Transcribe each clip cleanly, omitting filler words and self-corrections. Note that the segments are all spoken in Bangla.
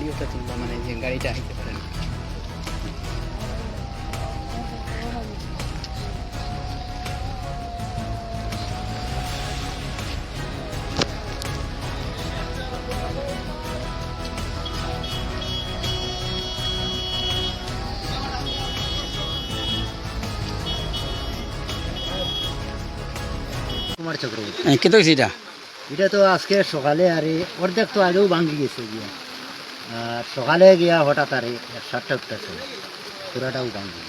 ভিডিওটা তুলবা মানে যে গাড়িটা আইতে পারে না। কুমার চক্রবর্তী। কত হয়েছে এটা? এটা তো আজকে সকালে আরে অর্ধেক তো আগেও ভাঙি গেছে গিয়া, আর সকালে গিয়া হঠাৎ আরে 7টা উঠতেছে পুরাটাও ভাঙি।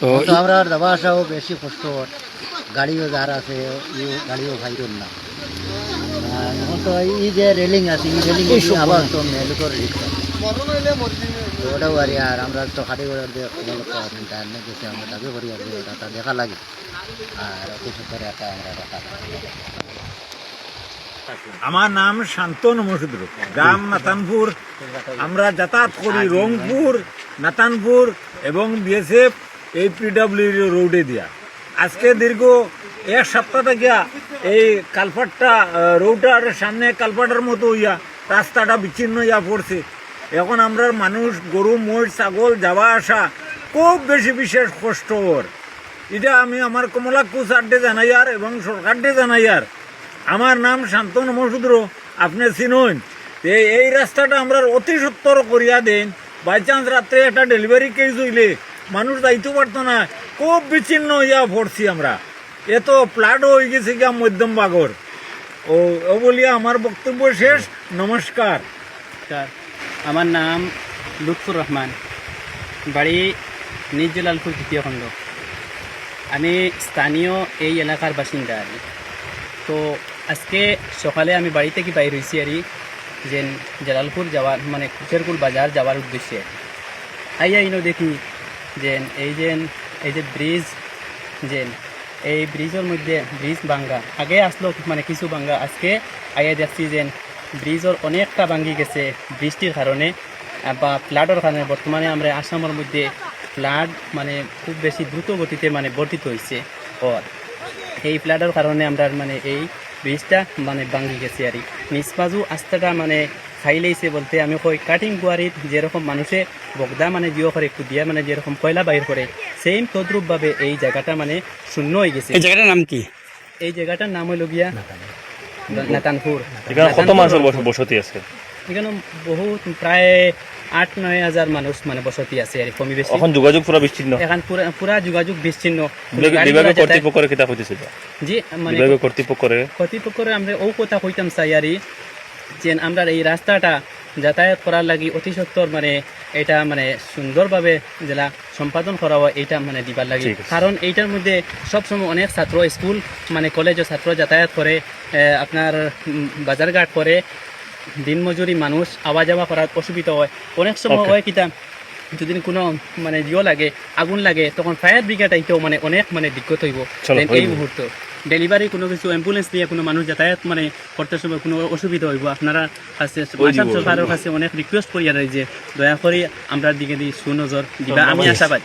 তো তো আমরা আর যাওয়া আসাও বেশি কষ্ট, গাড়িও যার আছে গাড়িও ভাইরন না। এখন তো এই যে রেলিং আছে এই রেলিং আবার তো মেলুকর রিক্স আছে, তো ওটাও আর আমরা তো হাতে করে গেছে আমরা দাবি করি আর ওটা দেখা লাগে আর অতি সত্তর একটা আমরা দেখা। আমার নাম শান্তনু মসুদ্র, গ্রাম নাতানপুর। আমরা যাতায়াত করি রংপুর, নাতানপুর এবং বিএসএফ এই পিডব্লিউ রোডে দিয়া। আজকে দীর্ঘ এক সপ্তাহ থেকে এই কালপাটটা রোডটার সামনে কালপাটের মতো ইয়া রাস্তাটা বিচ্ছিন্ন ইয়া পড়ছে। এখন আমরা মানুষ গরু মোষ ছাগল যাওয়া আসা খুব বেশি বিশেষ কষ্টকর। এটা আমি আমার কমলাক্কু স্যারডে জানাইয়ার এবং সরকারডে জানাইয়ার। আমার নাম শান্তনু মসুদ্র, আপনি চিনুন। এই রাস্তাটা আমরা অতি সত্তর করিয়া দেন। বাই চান্স রাত্রে একটা ডেলিভারি কেস হইলে মানুষ যাইতে পারতো না, খুব বিচ্ছিন্ন ইয়া পড়ছি আমরা। এত প্লাটও হয়ে গেছে গিয়া মধ্যম বাগর। ও বলিয়া আমার বক্তব্য শেষ। নমস্কার। আমার নাম লুৎফুর রহমান, বাড়ি নিজ জালালপুর দ্বিতীয় খণ্ড। আমি স্থানীয় এই এলাকার বাসিন্দা আর কি। তো আজকে সকালে আমি বাড়ি থেকে বাইর হয়েছি আর যে জালালপুর যাওয়ার মানে খুচেরকুল বাজার যাওয়ার উদ্দেশ্যে আইয়া দেখি যে এই যে ব্রিজ যে এই ব্রিজের মধ্যে ব্রিজ ভাঙ্গা আগে আসলো মানে কিছু ভাঙ্গা, আজকে আইয়া দেখছি যে ব্রিজের অনেকটা ভাঙ্গি গেছে বৃষ্টির কারণে বা ফ্লাডের কারণে। বর্তমানে আমরা আসামের মধ্যে ফ্লাড মানে খুব বেশি দ্রুত গতিতে মানে বর্ধিত হয়েছে। এই ফ্লাডের কারণে আমরা মানে এই ব্রিজটা মানে ভাঙ্গি গেছে আর নিষ্পাজু আস্তাটা মানে খাই লাইছে বলতে আমি কই কাটিং বুয়ারিত যেরকম মানুষে বগদা মানে জিও করে একটু দিয়া মানে যেরকম কয়লা বাইর করে সেম তদ্রুপভাবে এই জায়গাটা মানে শূন্য হয়ে গেছে। এই জায়গাটার নাম কি? এই জায়গাটার নাম হইল গিয়া নাতানপুর। এখানে কত মানুষের বসতি আছে? এখানে বহুত প্রায় 8-9 হাজার মানুষ মানে বসতি আছে আর কমি বেশি। এখন যোগাযোগ পুরো বিচ্ছিন্ন, এখন পুরা যোগাযোগ বিচ্ছিন্ন। বিভাগীয় কর্তৃপক্ষের কিতা হইতেছে? জি মানে বিভাগীয় কর্তৃপক্ষের আমরা ও কথা কইতাম চাই আর যে আমরা এই রাস্তাটা যাতায়াত করার লাগি অতি সত্তর মানে এটা মানে সুন্দরভাবে জেলা সম্পাদন করা হয় এইটা মানে দিবার লাগে। কারণ এইটার মধ্যে সবসময় অনেক ছাত্র স্কুল মানে কলেজের ছাত্র যাতায়াত করে, আপনার বাজারঘাট করে, দিনমজুরি মানুষ আওয়া যাওয়া করার অসুবিধা হয়। অনেক সময় হয় কিতা যদি কোনো মানে জিও লাগে আগুন লাগে তখন ফায়ার ব্রিগেড আইতেও মানে অনেক মানে দিক্কত হইব। এই মুহূর্তে ডেলিভারি কোনো কিছু অ্যাম্বুলেন্স দিয়ে কোনো মানুষ যাতায়াত মানে করতে সময় কোনো অসুবিধা হইব। আপনারা কাছে আসাম সরকারের কাছে অনেক রিকোয়েস্ট করিয়া রয়েছে যে দয়া করে আমরা দিকে সুনজর দিবা। আমি আশাবাদী।